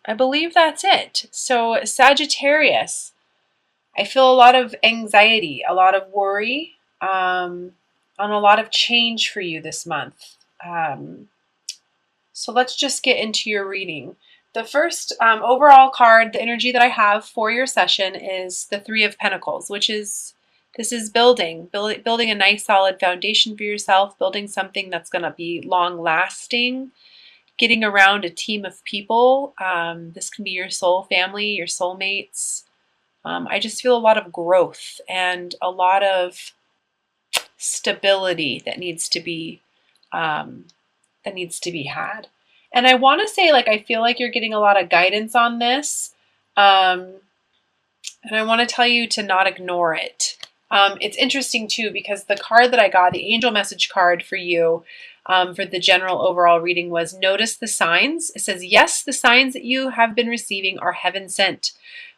I believe that's it. So Sagittarius, I feel a lot of anxiety, a lot of worry, on a lot of change for you this month. So let's just get into your reading. The first overall card, the energy that I have for your session is the Three of Pentacles, which is this is building a nice solid foundation for yourself, building something that's going to be long lasting, getting around a team of people. This can be your soul family, your soulmates. I just feel a lot of growth and a lot of stability that needs to be had. And I want to say, like, I feel like you're getting a lot of guidance on this. And I want to tell you to not ignore it. It's interesting too, because the card that I got, the angel message card for you, for the general overall reading was notice the signs. It says, yes, the signs that you have been receiving are heaven sent.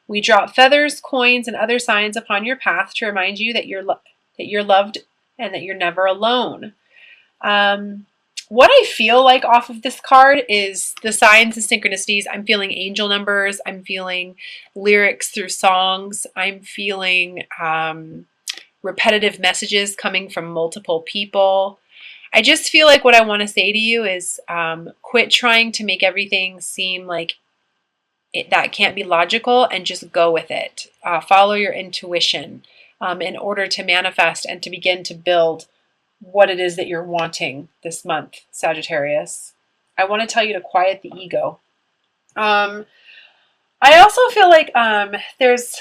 We drop feathers, coins, and other signs upon your path to remind you that you're loved and that you're never alone. What I feel like off of this card is the signs and synchronicities. I'm feeling angel numbers. I'm feeling lyrics through songs. I'm feeling repetitive messages coming from multiple people. I just feel like what I want to say to you is quit trying to make everything seem like that can't be logical, and just go with it. Follow your intuition in order to manifest and to begin to build what it is that you're wanting this month, Sagittarius. I want to tell you to quiet the ego. I also feel like there's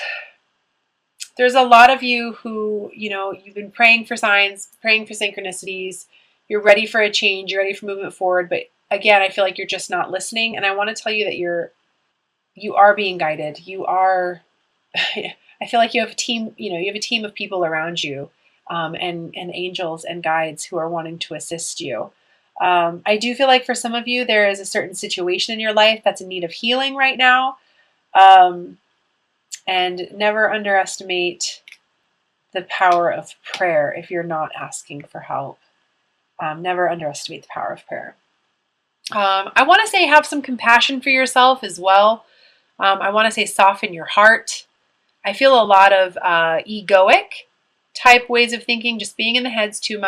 a lot of you who, you've been praying for signs, praying for synchronicities. You're ready for a change. You're ready for movement forward. But again, I feel like you're just not listening. And I want to tell you that you are being guided. You are, I feel like you have a team, you have a team of people around you, and angels and guides who are wanting to assist you. I do feel like for some of you, there is a certain situation in your life that's in need of healing right now. And never underestimate the power of prayer if you're not asking for help. Never underestimate the power of prayer. I want to say have some compassion for yourself as well. I want to say soften your heart. I feel a lot of egoic type ways of thinking, just being in the head too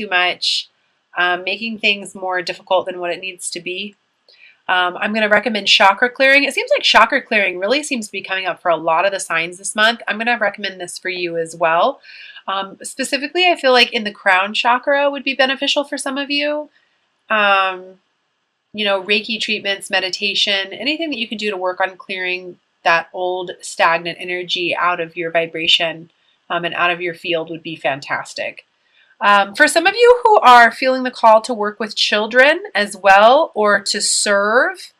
much, making things more difficult than what it needs to be. I'm going to recommend chakra clearing. It seems like chakra clearing really seems to be coming up for a lot of the signs this month. I'm going to recommend this for you as well. Specifically, I feel like in the crown chakra would be beneficial for some of you. Reiki treatments, meditation, anything that you can do to work on clearing that old stagnant energy out of your vibration and out of your field would be fantastic. For some of you who are feeling the call to work with children as well, or to serve,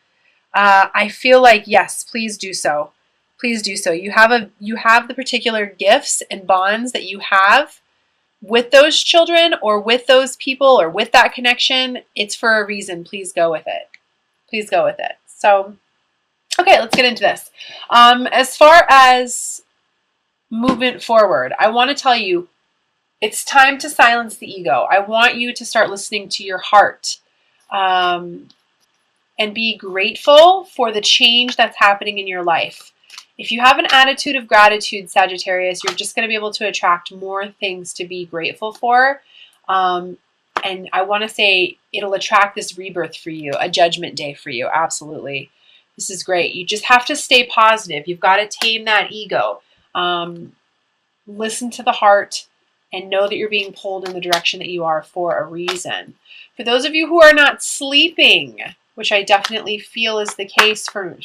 I feel like, yes, please do so. Please do so. You have the particular gifts and bonds that you have with those children or with those people or with that connection. It's for a reason. Please go with it. Please go with it. So, okay, let's get into this. As far as movement forward, I want to tell you, it's time to silence the ego. I want you to start listening to your heart, and be grateful for the change that's happening in your life. If you have an attitude of gratitude, Sagittarius, you're just going to be able to attract more things to be grateful for. And I want to say it'll attract this rebirth for you, a judgment day for you. Absolutely. This is great. You just have to stay positive. You've got to tame that ego. Listen to the heart and know that you're being pulled in the direction that you are for a reason. For those of you who are not sleeping, which I definitely feel is the case for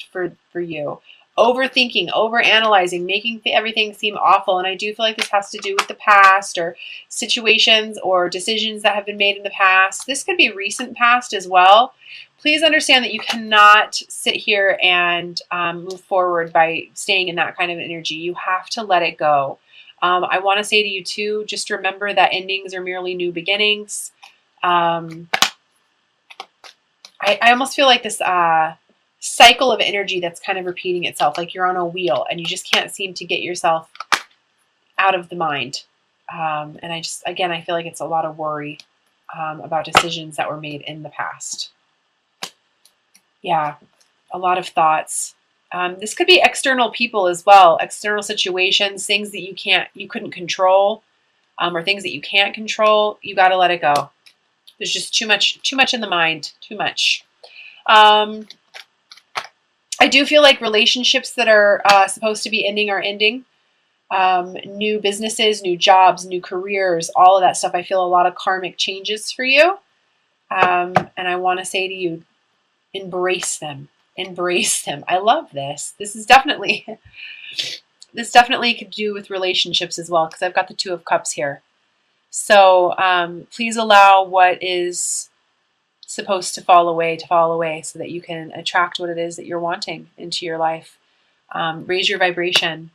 you, overthinking, overanalyzing, making everything seem awful. And I do feel like this has to do with the past or situations or decisions that have been made in the past. This could be recent past as well. Please understand that you cannot sit here and move forward by staying in that kind of energy. You have to let it go. I want to say to you too, just remember that endings are merely new beginnings. I almost feel like this cycle of energy that's kind of repeating itself, like you're on a wheel and you just can't seem to get yourself out of the mind. And I feel like it's a lot of worry about decisions that were made in the past. Yeah. a lot of thoughts. This could be external people as well, external situations, things that you couldn't control, or things that you can't control. You got to let it go. There's just too much in the mind, too much. I do feel like relationships that are supposed to be ending are ending. New businesses, new jobs, new careers, all of that stuff. I feel a lot of karmic changes for you. And I want to say to you, embrace them. Embrace them. I love this. This definitely could do with relationships as well, because I've got the Two of Cups here. So please allow what is supposed to fall away so that you can attract what it is that you're wanting into your life. Raise your vibration.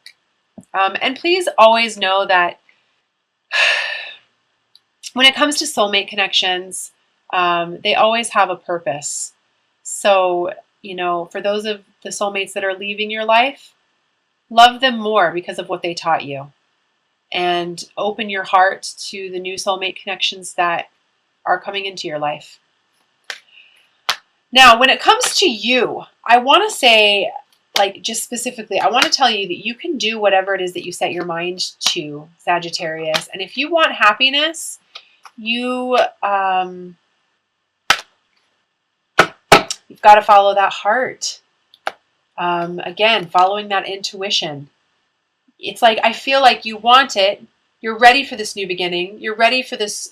And please always know that when it comes to soulmate connections, they always have a purpose. So, for those of the soulmates that are leaving your life, love them more because of what they taught you. And open your heart to the new soulmate connections that are coming into your life. Now, when it comes to you, I want to say, just specifically, I want to tell you that you can do whatever it is that you set your mind to, Sagittarius. And if you want happiness, you've got to follow that heart. Again, following that intuition. It's like, I feel like you want it. You're ready for this new beginning. You're ready for this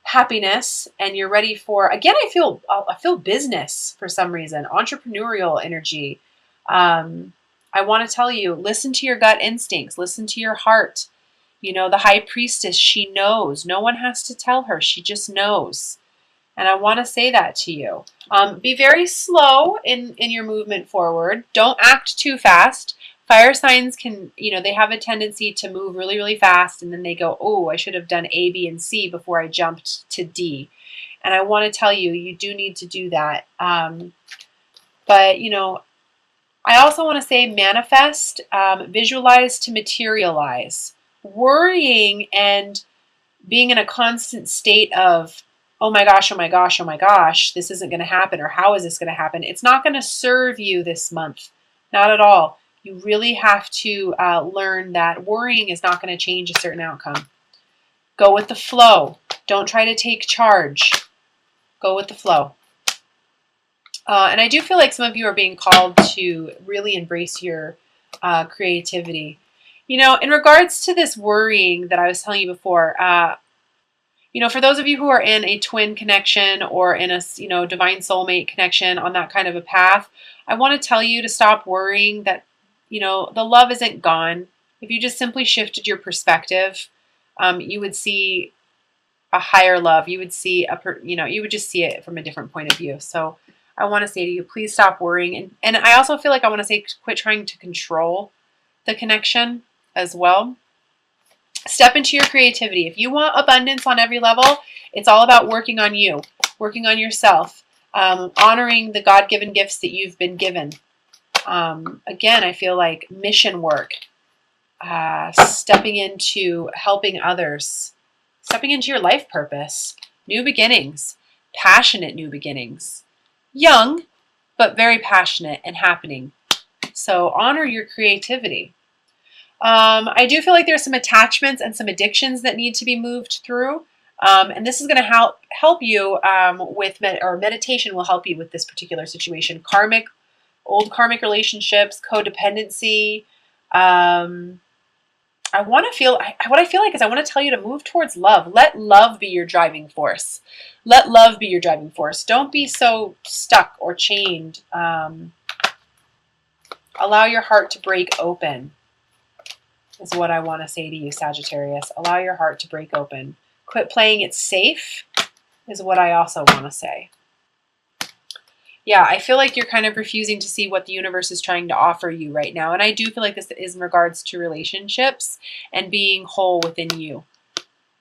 happiness, and you're ready for, again, I feel business for some reason, entrepreneurial energy. I want to tell you, listen to your gut instincts, listen to your heart. The High Priestess, she knows. No one has to tell her. She just knows. And I want to say that to you. Be very slow in your movement forward. Don't act too fast. Fire signs can, they have a tendency to move really, really fast, and then they go, oh, I should have done A, B, and C before I jumped to D. And I want to tell you, you do need to do that. But, I also want to say manifest, visualize to materialize. Worrying and being in a constant state of, oh my gosh, oh my gosh, oh my gosh, this isn't going to happen, or how is this going to happen? It's not going to serve you this month. Not at all. You really have to learn that worrying is not going to change a certain outcome. Go with the flow. Don't try to take charge. Go with the flow. And I do feel like some of you are being called to really embrace your creativity. In regards to this worrying that I was telling you before, for those of you who are in a twin connection or in a, divine soulmate connection on that kind of a path, I want to tell you to stop worrying that, the love isn't gone. If you just simply shifted your perspective, you would see a higher love. You would see you would just see it from a different point of view. So I want to say to you, please stop worrying. And I also feel like I want to say, quit trying to control the connection as well. Step into your creativity. If you want abundance on every level, it's all about working on you, working on yourself, honoring the God-given gifts that you've been given. Again, I feel like mission work, stepping into helping others, stepping into your life purpose, new beginnings, passionate new beginnings, young, but very passionate and happening. So honor your creativity. I do feel like there's some attachments and some addictions that need to be moved through. And this is going to help you with meditation will help you with this particular situation. Old karmic relationships, codependency. What I feel like is I want to tell you to move towards love. Let love be your driving force. Let love be your driving force. Don't be so stuck or chained. Allow your heart to break open is what I want to say to you, Sagittarius. Allow your heart to break open. Quit playing it safe is what I also want to say. Yeah, I feel like you're kind of refusing to see what the universe is trying to offer you right now. And I do feel like this is in regards to relationships and being whole within you.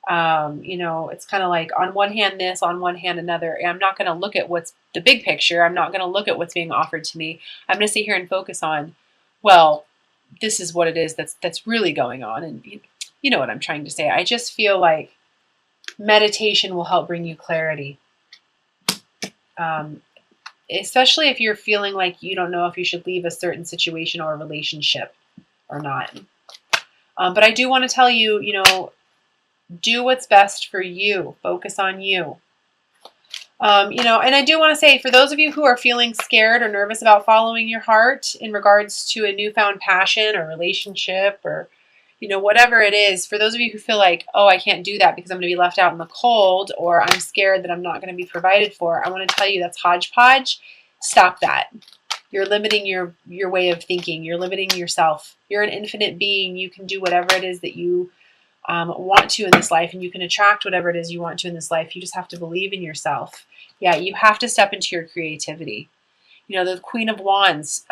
It's kind of like on one hand this, on one hand another. And I'm not going to look at what's the big picture. I'm not going to look at what's being offered to me. I'm going to sit here and focus on, well, this is what it is that's really going on. And you know what I'm trying to say. I just feel like meditation will help bring you clarity. especially if you're feeling like you don't know if you should leave a certain situation or a relationship or not. But I do want to tell you, do what's best for you. Focus on you. And I do want to say, for those of you who are feeling scared or nervous about following your heart in regards to a newfound passion or relationship or, whatever it is, for those of you who feel like, oh, I can't do that because I'm going to be left out in the cold, or I'm scared that I'm not going to be provided for, I want to tell you that's hodgepodge. Stop that. You're limiting your way of thinking. You're limiting yourself. You're an infinite being. You can do whatever it is that you want to in this life, and you can attract whatever it is you want to in this life. You just have to believe in yourself. Yeah, you have to step into your creativity. The Queen of Wands,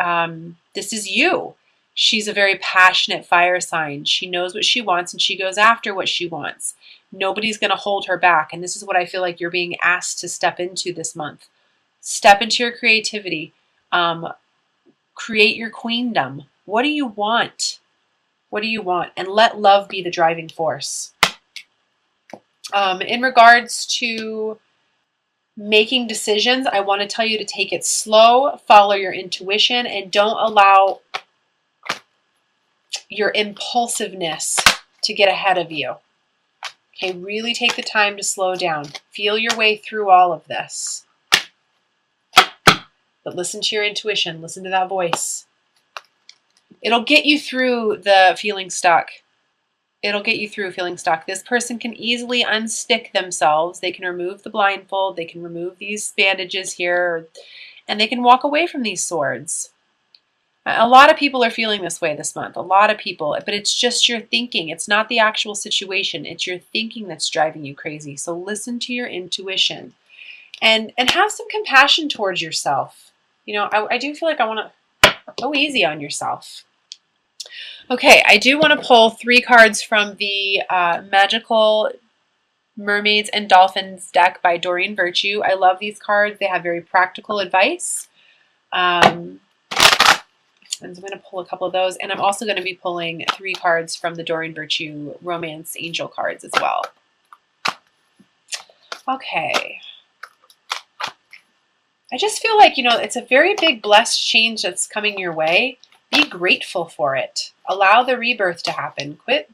this is you. She's a very passionate fire sign. She knows what she wants and she goes after what she wants. Nobody's going to hold her back. And this is what I feel like you're being asked to step into this month. Step into your creativity. Create your queendom. What do you want? What do you want? And let love be the driving force. In regards to making decisions, I want to tell you to take it slow, follow your intuition, and don't allow your impulsiveness to get ahead of you. Okay, really take the time to slow down. Feel your way through all of this. But listen to your intuition. Listen to that voice. It'll get you through the feeling stuck. It'll get you through feeling stuck. This person can easily unstick themselves. They can remove the blindfold. They can remove these bandages here. And they can walk away from these swords. A lot of people are feeling this way this month. A lot of people. But it's just your thinking. It's not the actual situation. It's your thinking that's driving you crazy. So listen to your intuition. And have some compassion towards yourself. I do feel like I want to go easy on yourself. Okay, I do want to pull 3 cards from the Magical Mermaids and Dolphins deck by Doreen Virtue. I love these cards. They have very practical advice. And I'm going to pull a couple of those. And I'm also going to be pulling 3 cards from the Doreen Virtue Romance Angel cards as well. Okay. I just feel like, it's a very big blessed change that's coming your way. Be grateful for it. Allow the rebirth to happen. Quit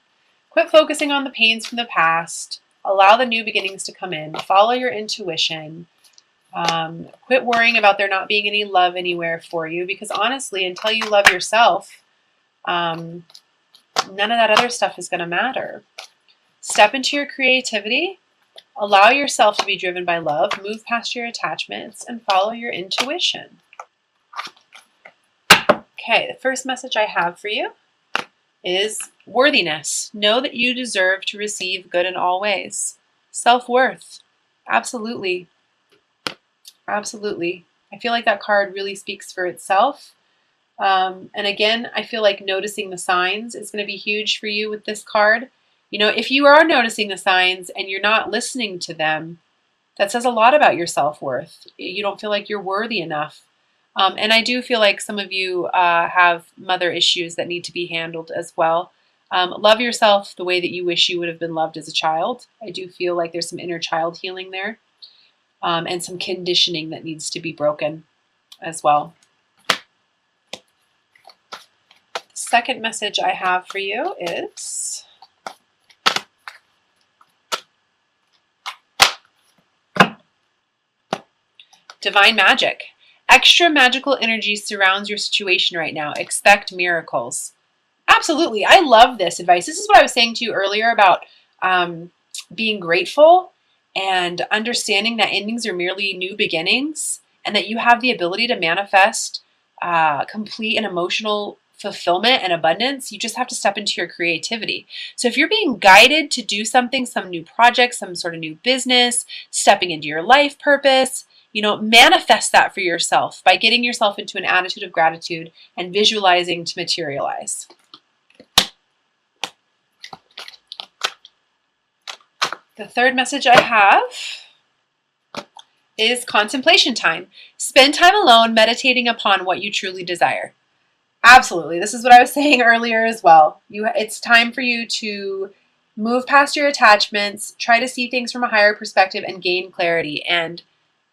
focusing on the pains from the past. Allow the new beginnings to come in. Follow your intuition. Quit worrying about there not being any love anywhere for you, because honestly, until you love yourself, none of that other stuff is going to matter. Step into your creativity. Allow yourself to be driven by love. Move past your attachments and follow your intuition. Okay, the first message I have for you is worthiness. Know that you deserve to receive good in all ways. Self-worth. Absolutely. Absolutely. I feel like that card really speaks for itself. And again, I feel like noticing the signs is going to be huge for you with this card. If you are noticing the signs and you're not listening to them, that says a lot about your self-worth. You don't feel like you're worthy enough. And I do feel like some of you have mother issues that need to be handled as well. Love yourself the way that you wish you would have been loved as a child. I do feel like there's some inner child healing there, and some conditioning that needs to be broken as well. The second message I have for you is divine magic. Extra magical energy surrounds your situation right now. Expect miracles. Absolutely. I love this advice. This is what I was saying to you earlier about being grateful and understanding that endings are merely new beginnings, and that you have the ability to manifest complete and emotional fulfillment and abundance. You just have to step into your creativity. So if you're being guided to do something, some new project, some sort of new business, stepping into your life purpose, manifest that for yourself by getting yourself into an attitude of gratitude and visualizing to materialize. The third message I have is contemplation time. Spend time alone meditating upon what you truly desire. Absolutely. This is what I was saying earlier as well. It's time for you to move past your attachments, try to see things from a higher perspective, and gain clarity. And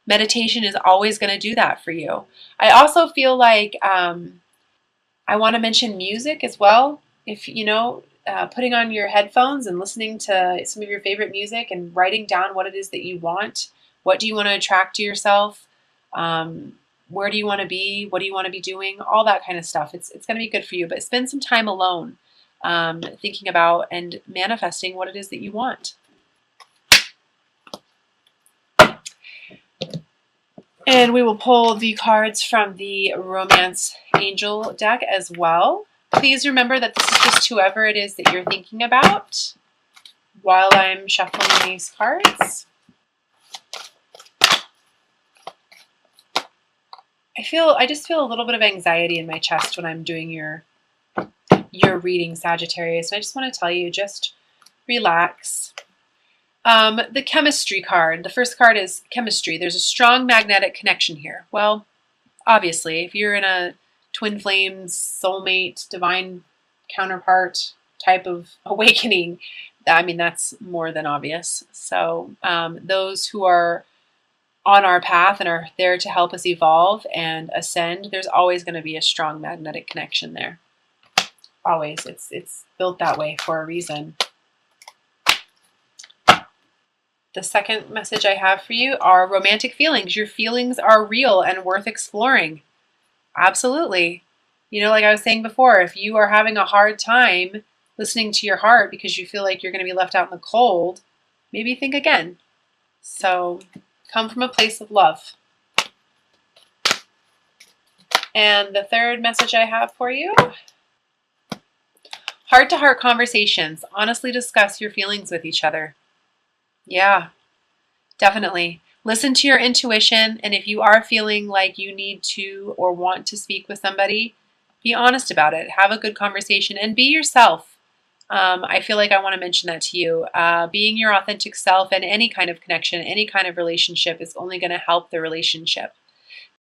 Meditation is always going to do that for you. I also feel like I want to mention music as well. If you know, putting on your headphones and listening to some of your favorite music and writing down what it is that you want. What do you want to attract to yourself? Where do you want to be? What do you want to be doing? All that kind of stuff. It's going to be good for you. But spend some time alone, thinking about and manifesting what it is that you want. And we will pull the cards from the Romance Angel deck as well. Please remember that this is just whoever it is that you're thinking about while I'm shuffling these cards. I just feel a little bit of anxiety in my chest when I'm doing your reading, Sagittarius. And I just want to tell you, just relax. The chemistry card. The first card is chemistry. There's a strong magnetic connection here. Well, obviously, if you're in a twin flames, soulmate, divine counterpart type of awakening, I mean, that's more than obvious. So those who are on our path and are there to help us evolve and ascend, there's always going to be a strong magnetic connection there. Always. It's built that way for a reason. The second message I have for you are romantic feelings. Your feelings are real and worth exploring. Absolutely. You know, like I was saying before, if you are having a hard time listening to your heart because you feel like you're going to be left out in the cold, maybe think again. So come from a place of love. And the third message I have for you, heart-to-heart conversations. Honestly discuss your feelings with each other. Yeah, definitely. Listen to your intuition, and if you are feeling like you need to or want to speak with somebody, be honest about it. Have a good conversation and be yourself. I feel like I want to mention that to you. Being your authentic self and any kind of connection, any kind of relationship is only going to help the relationship.